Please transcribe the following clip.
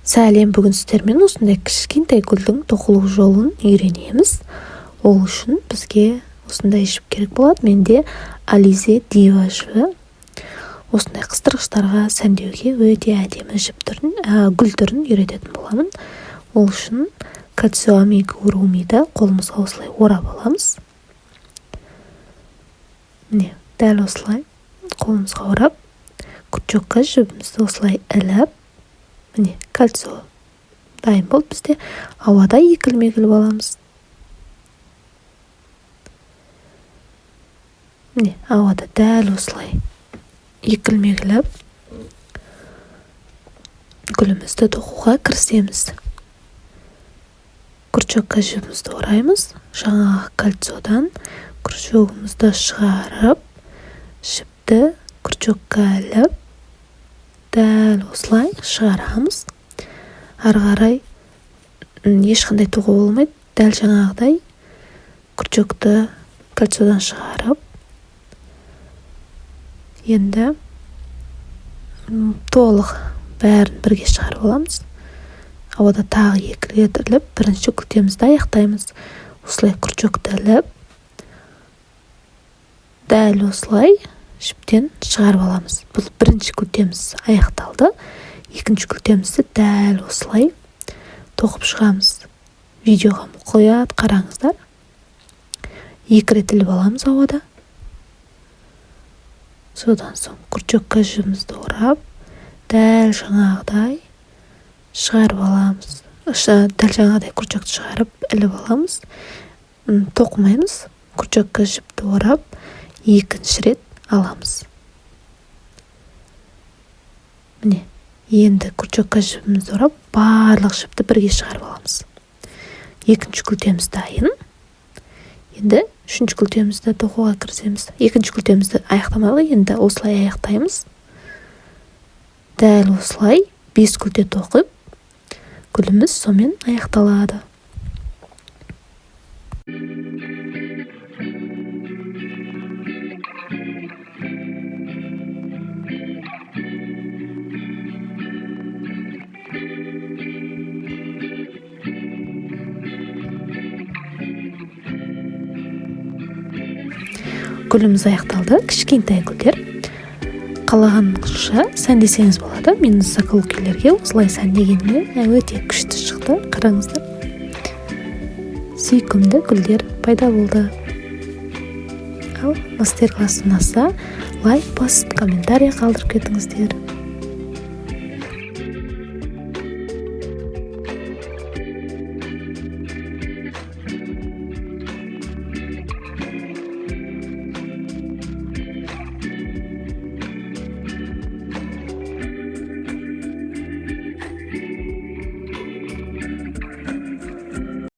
Сәлем, бүгін сіздермен осындай кішкентай гүлдің тоқылу жолын үйренеміз. Ол үшін бізге осындай жіп керек болады. Менде Alize Diva жібі. Осындай қыстырғыштарға сәндеуге өте әдемі жіп түрін, гүл түрін үйрететін боламын. Ол үшін Katsuo Amigurumi-ді қолымызға осылай орап аламыз. Міне, дәл осылай қолымызға орап, күрчекке жібімізді осылай іліп, міне, кольцо дайын болды. Бізде ауада екілмегіліп аламыз. Міне, ауада дәл осылай екілмегіліп гүлімізді тоқуға кірісеміз. Күрчекке жібімізді ораймыз. Жаңағы кольцодан күрчегімізді шығарып, жіпті күрчекке іліп, дәл осылай шығарамыз. Ары қарай ешқандай тоқу болмайды. Дәл жаңағыдай күрчекті кольцодан шығарып, енді толық бәрін бірге шығарып аламыз. Ауада тағы екі рет іліп, бірінші күлтемізді аяқтаймыз. Осылай күрчекті іліп, дәл осылай жіптен шығарып аламыз. Бұл бірінші күлтеміз аяқталды. Екінші күлтемізді дәл осылай тоқып шығамыз. Видеоға мұқият қараңыздар. Екі рет іліп аламыз ауада. Содан соң күрчекке жібімізді орап, дәл жаңағыдай шығарып аламыз. Дәл жаңағыдай күрчекті шығарып іліп аламыз. Тоқымаймыз. Күрчекке жіпті орап, екінші рет аламыз. Міне, енді күрчекке жібімізді орап, барлық жіпті бірге шығарып аламыз. Екінші күлтеміз дайын. Енді үшінші күлтемізді тоқуға кірісеміз. Екінші күлтемізді аяқтамайлы, енді осылай аяқтаймыз. Дәл осылай 5 күлте тоқып, гүліміз сонымен аяқталады. Гүліміз аяқталды. Кішкентай гүлдер. Қалағанша сәндесеңіз болады. Мен заколкилерге осылай сәндегенде өте күшті шықты. Қараңыздар. Сүйкімді гүлдер пайда болды. Ал мастер-класс ұнаса, лайк басып, комментарий қалдырып кетіңіздер.